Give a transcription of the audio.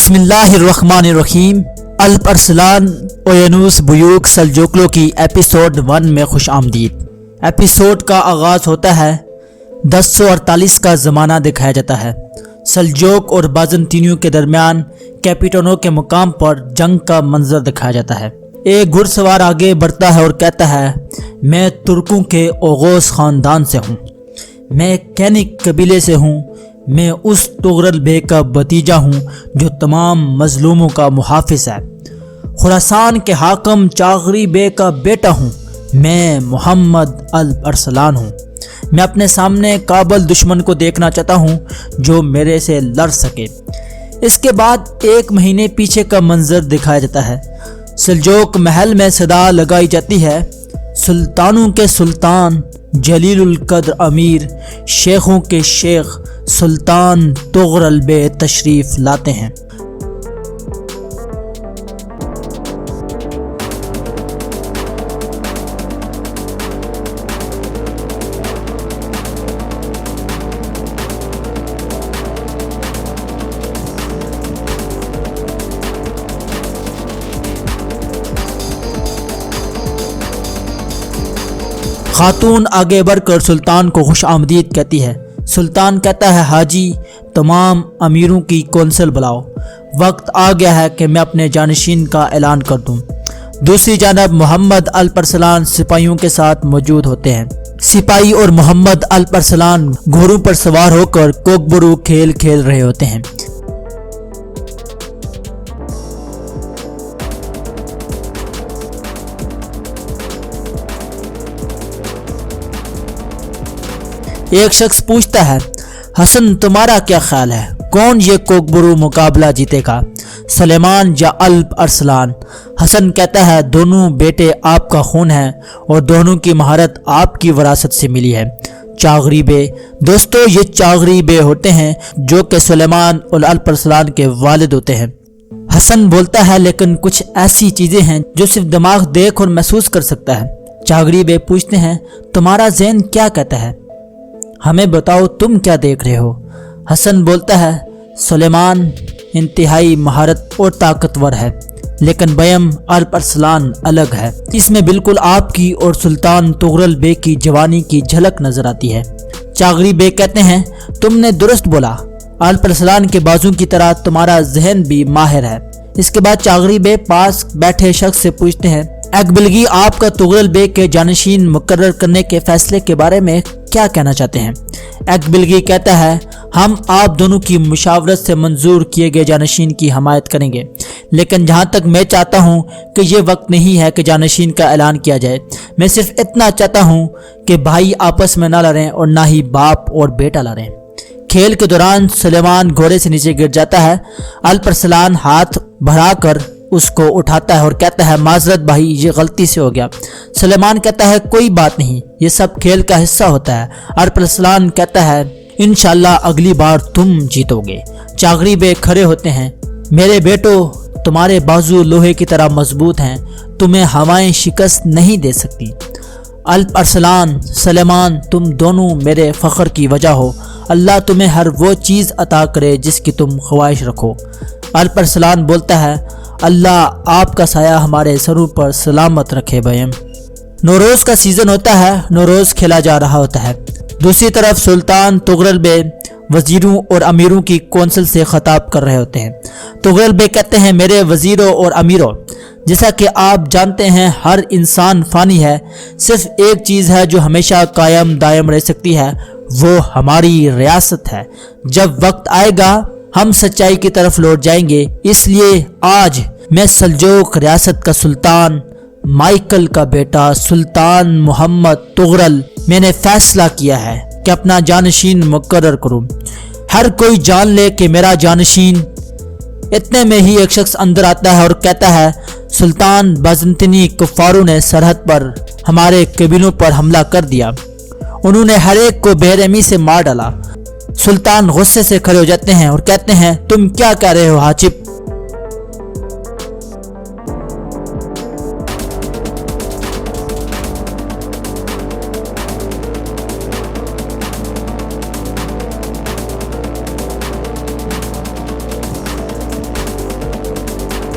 بسم اللہ الرحمن الرحیم۔ الپ ارسلان اوینوس بیوک سلجوقلوں کی ایپیسوڈ 1 میں خوش آمدید۔ ایپیسوڈ کا آغاز ہوتا ہے 1048 کا زمانہ دکھایا جاتا ہے۔ سلجوق اور بازنطینیوں کے درمیان کیپیٹونو کے مقام پر جنگ کا منظر دکھایا جاتا ہے۔ ایک گھڑ سوار آگے بڑھتا ہے اور کہتا ہے، میں ترکوں کے اوغوس خاندان سے ہوں، میں کینک قبیلے سے ہوں، میں اس طغرل بے کا بھتیجا ہوں جو تمام مظلوموں کا محافظ ہے، خراسان کے حاکم چاغری بے کا بیٹا ہوں، میں محمد الپ ارسلان ہوں، میں اپنے سامنے قابل دشمن کو دیکھنا چاہتا ہوں جو میرے سے لڑ سکے۔ اس کے بعد ایک مہینے پیچھے کا منظر دکھایا جاتا ہے۔ سلجوق محل میں صدا لگائی جاتی ہے، سلطانوں کے سلطان جلیل القدر امیر، شیخوں کے شیخ سلطان طغرل بے تشریف لاتے ہیں۔ خاتون آگے بڑھ کر سلطان کو خوش آمدید کہتی ہے۔ سلطان کہتا ہے، حاجی تمام امیروں کی کونسل بلاؤ، وقت آ گیا ہے کہ میں اپنے جانشین کا اعلان کر دوں۔ دوسری جانب محمد الپ ارسلان سپاہیوں کے ساتھ موجود ہوتے ہیں۔ سپاہی اور محمد الپ ارسلان گھوڑوں پر سوار ہو کر کوکبرو کھیل کھیل رہے ہوتے ہیں۔ ایک شخص پوچھتا ہے، حسن تمہارا کیا خیال ہے، کون یہ کوکبرو مقابلہ جیتے گا، سلیمان یا الپ ارسلان؟ حسن کہتا ہے، دونوں بیٹے آپ کا خون ہیں اور دونوں کی مہارت آپ کی وراثت سے ملی ہے۔ چاغری بے، دوستو یہ چاغری بے ہوتے ہیں جو کہ سلیمان اور الپ ارسلان کے والد ہوتے ہیں۔ حسن بولتا ہے، لیکن کچھ ایسی چیزیں ہیں جو صرف دماغ دیکھ اور محسوس کر سکتا ہے۔ چاغری بے پوچھتے ہیں، تمہارا ذہن کیا کہتا ہے، ہمیں بتاؤ تم کیا دیکھ رہے ہو؟ حسن بولتا ہے، سلیمان انتہائی مہارت اور طاقتور ہے، لیکن بیم الپ ارسلان الگ ہے، اس میں بالکل آپ کی اور سلطان طغرل بے کی جوانی کی جھلک نظر آتی ہے۔ چاغری بے کہتے ہیں، تم نے درست بولا، الپ ارسلان کے بازو کی طرح تمہارا ذہن بھی ماہر ہے۔ اس کے بعد چاغری بے پاس بیٹھے شخص سے پوچھتے ہیں، ایکبلگی آپ کا طغرل بے کے جانشین مقرر کرنے کے فیصلے کے بارے میں کیا کہنا چاہتے ہیں؟ ایکبلگی کہتا ہے، ہم آپ دونوں کی مشاورت سے منظور کیے گئے جانشین کی حمایت کریں گے، لیکن جہاں تک میں چاہتا ہوں کہ یہ وقت نہیں ہے کہ جانشین کا اعلان کیا جائے۔ میں صرف اتنا چاہتا ہوں کہ بھائی آپس میں نہ لڑیں اور نہ ہی باپ اور بیٹا لڑیں۔ کھیل کے دوران سلیمان گھوڑے سے نیچے گر جاتا ہے۔ الپ ارسلان ہاتھ بڑھا کر اس کو اٹھاتا ہے اور کہتا ہے، معذرت بھائی، یہ غلطی سے ہو گیا۔ سلیمان کہتا ہے، کوئی بات نہیں، یہ سب کھیل کا حصہ ہوتا ہے۔ الپ ارسلان کہتا ہے، انشاءاللہ اگلی بار تم جیتو گے۔ چاغری بے کھڑے ہوتے ہیں، میرے بیٹو تمہارے بازو لوہے کی طرح مضبوط ہیں، تمہیں ہوائیں شکست نہیں دے سکتی۔ الپ ارسلان، سلیمان، تم دونوں میرے فخر کی وجہ ہو، اللہ تمہیں ہر وہ چیز عطا کرے جس کی تم خواہش رکھو۔ الپ ارسلان بولتا ہے، اللہ آپ کا سایہ ہمارے سروں پر سلامت رکھے بھیم۔ نوروز کا سیزن ہوتا ہے، نوروز کھیلا جا رہا ہوتا ہے۔ دوسری طرف سلطان طغرل بے وزیروں اور امیروں کی کونسل سے خطاب کر رہے ہوتے ہیں۔ طغرل بے کہتے ہیں، میرے وزیروں اور امیروں، جیسا کہ آپ جانتے ہیں ہر انسان فانی ہے، صرف ایک چیز ہے جو ہمیشہ قائم دائم رہ سکتی ہے، وہ ہماری ریاست ہے۔ جب وقت آئے گا ہم سچائی کی طرف لوٹ جائیں گے، اس لیے آج میں سلجوق ریاست کا سلطان مائیکل کا بیٹا سلطان محمد طغرل، میں نے فیصلہ کیا ہے کہ اپنا جانشین مقرر کروں۔ ہر کوئی جان لے کہ میرا جانشین۔ اتنے میں ہی ایک شخص اندر آتا ہے اور کہتا ہے، سلطان بازنطینی کفاروں نے سرحد پر ہمارے قبیلوں پر حملہ کر دیا، انہوں نے ہر ایک کو بے رحمی سے مار ڈالا۔ سلطان غصے سے کھڑے ہو جاتے ہیں اور کہتے ہیں، تم کیا کہہ رہے ہو حاجب؟